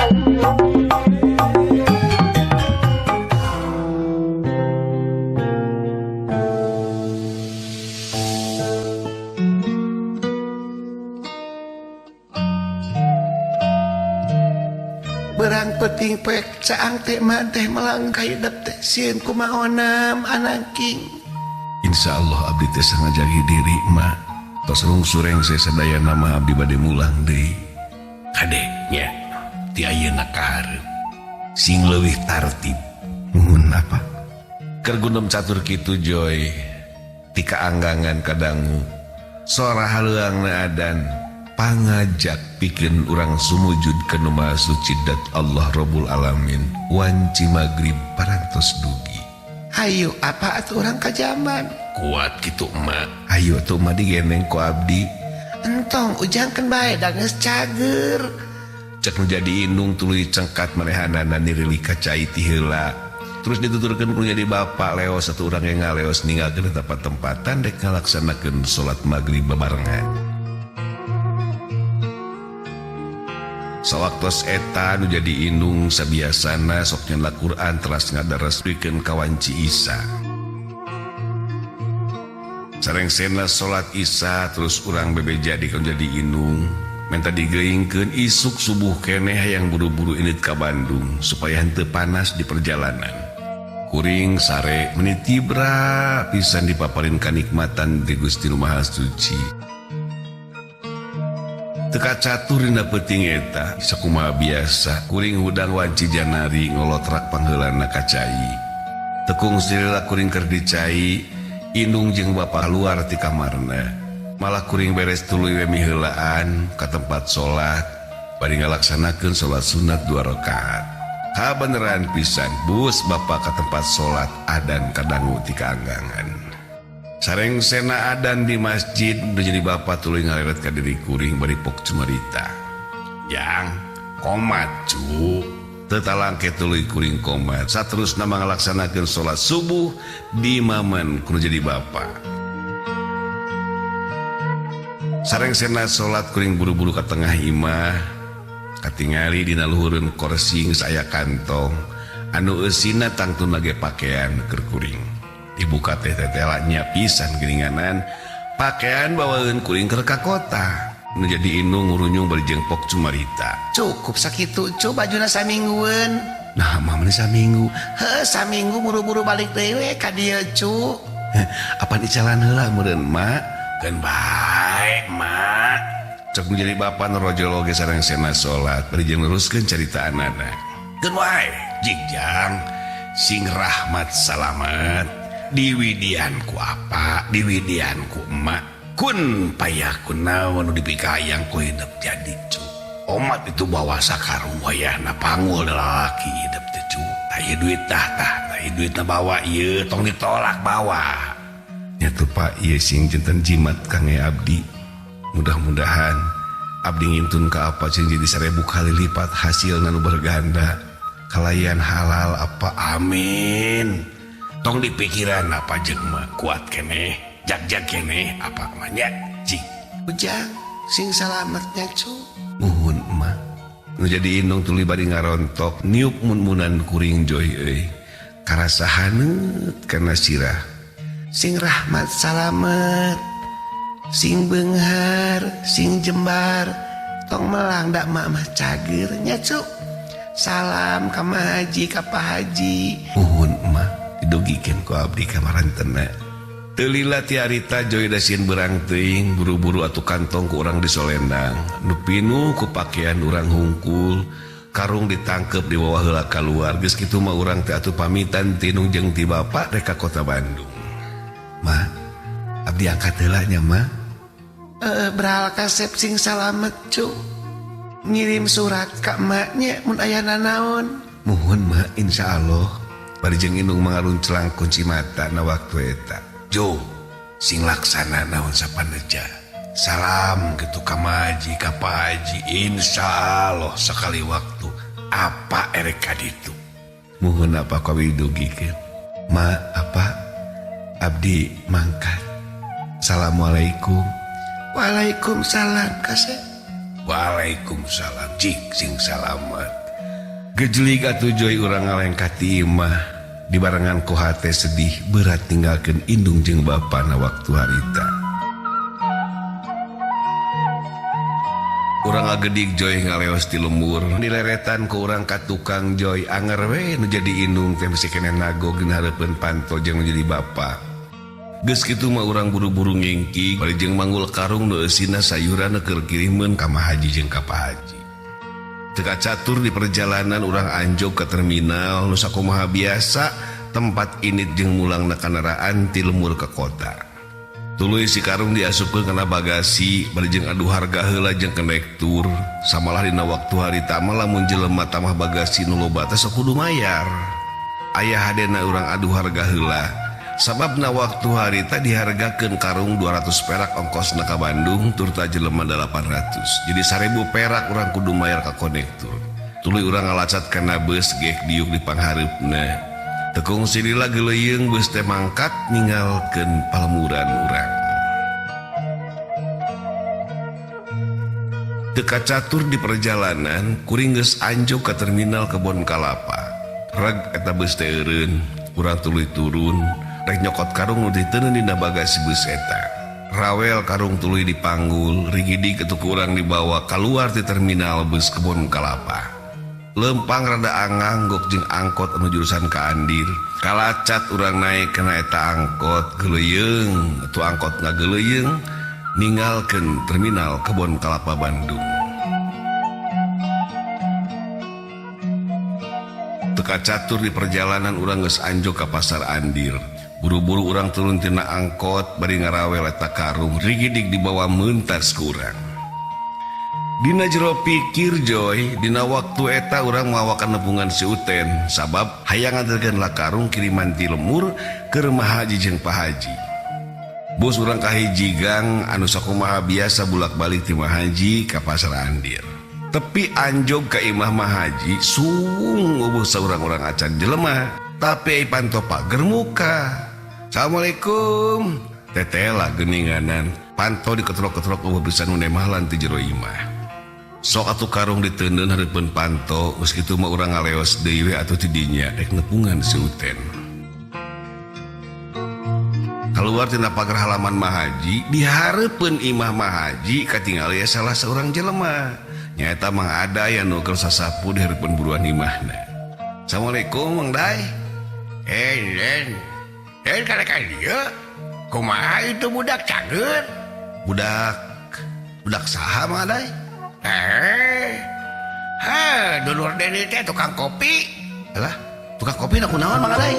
Berang peting pek caang teh teh melangkai dap teh sieun kumaonam anangking. Insya Allah abdi teh sangajagi diri mak. Tos rungsureng saya sadaya nama abdi bade mulang deui. Kadeknya ti ayeuna kahareup sing leuwih tartib. Muhun apa? Keur gunom catur kitu Joy. Ti kaanggangan kadangu sora haleuangna adan pangajak pikeun urang sumujud ka nu Maha Suci dat Allah Rabbul Alamin wanci magrib parantos dugi. Hayu apa atuh urang ka jaman? Kuat kitu emak. Ayo tuh mah digendeng ku abdi. Entong ujangkeun bae da geus cager. Cek nu jadi indung tuluy cengkat manehanana nirili ka cai ti heula. Terus dituturkeun ku jadi bapak leos satu urang yang ngaleos ninggalkeun tempat tempatan dek ngalaksanakeun salat magrib babarengan. Sawaktos eta nu jadi indung sabiasana sok nyeunla Quran teras ngadareskeun ka wanci Isa. Sarengsena salat Isya terus urang bebeja dikeun jadi indung menta digeingkeun isuk subuh keneh hayang buru-buru init ka Bandung supaya henteu panas di perjalanan. Kuring sare menitibra pisan dipaparin kanikmatan di Gusti Nu Maha Suci. Teka catur dina peuting eta sakumaha biasa kuring hudang wanci janari ngolotrak pangheulana ka cai. Tekung silila kuring keur di cai, indung jeung bapa luar ti kamarna. Malah kuring beres tuluy we miheulaan ka tempat salat bari ngalaksanakeun salat sunat 2 rakaat. Kabeneran pisan bus bapa ka tempat salat adan kadangu ti kaanggangan. Sarengsena adan di masjid udah jadi bapak tuluy ngaleret ka diri kuring bari pok cumarita. Yang komat cu teu talangke tuluy kuring komat saterusna ngalaksanakeun salat subuh di mamen kudu jadi bapak. Sarengsena salat kuring buru-buru ka tengah imah katingali dina luhureun kursi geus aya kantong anu eusina tangtuna ge pakaian keur kuring. Dibuka teh tetelanya pisan geringanan pakaian bawaeun kuring keur ka kota nu jadi indung ngurunyung bari jeung pok cumarita. Cukup sakitu cu bajuna saminggueun. Nah mah meni saminggu. Heuh saminggu buru-buru balik deui we ka dieu cu. Apa dicalan heula meureun mak? Keun bae mak. Cek jadi bapak nu rojol oge sarengsena salat bari jeung neruskeun caritaanana. Keun wae jigjang sing rahmat salamet. Diwidian ku apa, diwidian ku emak, kun payah kun naon dipikayang ku hidup jadi cu. Omat itu bawa sakarung wayahna panggul lalaki hidup teh cu. Aya duit tah, aya duit na bawa ieu tong ditolak bawa. Nya tuh Pak ieu sing janten jimat kange abdi. Mudah-mudahan abdi ngintun ka apa sing jadi 1000 kali lipat hasilna nu berganda. Kalayan halal apa amin. Tong di pikiran apa jeung mah kuat keneh, jag-jag keneh apa manya cing. Ujang sing salametnya cu. Muhun emak. Nu jadi indung tuluy bari ngarontok niup mun-munan kuring Joy euy. Karasa haneut kana sirah. Sing rahmat salamet, sing beunghar, sing jembar, tong melang dak mak mah cager nya cu. Salam ka Mah Haji ka Pak Haji. Muhun emak. Didogikeun ku abdi kamarantena. Teu lila ti harita Joy da sieun beurang teuing buru-buru atuh kantong ku urang disolendang. Nu pinuh ku pakaian urang hungkul, karung ditangkep di bawah heula kaluar. Geus kitu mah urang teh atuh pamitan ti indung jeung ti bapa rek ka kota Bandung. Ma, abdi angkat heula nya mah. Beral kasep sing salamet cu. Ngirim surat ka emaknya mun aya nanaon. Muhun mah insyaallah. Bari jeung indung mangarunclang kunci mata na waktu eta. Jo, sing laksana naon sapaneja. Salam kitu ka Mah Haji ka Pak Haji insyaallah sakali waktu apa erek ka ditu. Muhun apa kawi dugikeun. Ma apa abdi mangkat. Assalamualaikum. Waalaikumsalam kasep. Waalaikumsalam cik sing salamet. Gejlik atuh Joy urang ngalengkati imah dibarengan ku hate sedih berat tinggalkeun indung jeung bapana waktu harita. Urang ngagedik Joy ngaleos ti lembur dileretan ku urang ka tukang Joy anger we nu jadi indung teh bisi keneh nagog dina hareupeun panto jeung menjadi bapa. Geus kitu mah urang buru-buru ngengki bari jeung manggul karung nu eusina sayuran keur kirimeun ka Mah Haji jeung ka Pak Haji. Teka catur di perjalanan urang anjog ke terminal nu sakumaha biasa tempat init jeung mulang kendaraan ti lembur ke kota. Tuluy si karung diasupkeun kana bagasi bari jeung adu harga heula jeung kondektur samalah dina waktu harita mah lamun jelema tamah bagasi nu loba teh sok kudu mayar. Aya hadena urang adu harga heula sababna waktu harita dihargakeun karung 200 perak ongkosna ka Bandung turta jelema 800. Jadi 1000 perak urang kudu mayar ka kondektur. Tuluy urang ngalacat kana beus gek diuk di panghareupna. Tekung silila geuleuyeng beus teh mangkat ninggalkeun palemuran urang. Teka catur di perjalanan kuring geus anjog ka terminal Kebon Kalapa. Reg eta beus teh eureun, urang tuluy turun rek nyokot karung nu diteuneun dina bagasi beus eta. Rawel karung tuluy dipanggul, rigidi ketuk urang dibawa keluar ti terminal bus Kebon Kalapa. Lempang rada angang gok jeung angkot anu jurusan ka Andir. Kalacat urang naik kana eta angkot geuleuyeng, atuh angkot ngageuleuyeng ninggalkeun terminal Kebon Kalapa Bandung. Teka catur di perjalanan urang geus anjog ka pasar Andir. Buru-buru urang turun tina angkot bari ngarawel eta karung rigidik dibawa meuntas ku urang. Dina jero pikir Joy, dina waktu eta urang mawakan nepungan si Uten sabab hayang nganterkeun la karung kiriman ti lemur keur Mah Haji jeung Pak Haji. Bos urang kahiji gang anu sakumaha biasa bulak-balik ti Mah Haji ka pasar Andir. Tepi anjog ka imah Mah Haji suung eueuh saurang-urang acan jelema. Tapi ai panto pager muka. Assalamualaikum. Tetela geuninganan. Panto diketrok-ketrok eueuh pisan nu nemahlan ti jero imah. Sok atuh karung diteuneun hareupeun panto, geus kitu mah urang ngaleos deui we atuh ti dinya rek nepungan si Uten. Kaluar tina pagar halaman Mah Haji, di hareupeun imah Mah Haji katingal aya salah seorang jelema. Nyaeta Mang Aday anu keur sasapu di hareupeun buruan imahna. Assalamualaikum Mang Day. Den karek dieu. Kumaha itu budak cager? Budak saha Mang Aday? Dulur Deni teh tukang kopi. Alah, tukang kopi na kunaon Mang Aday?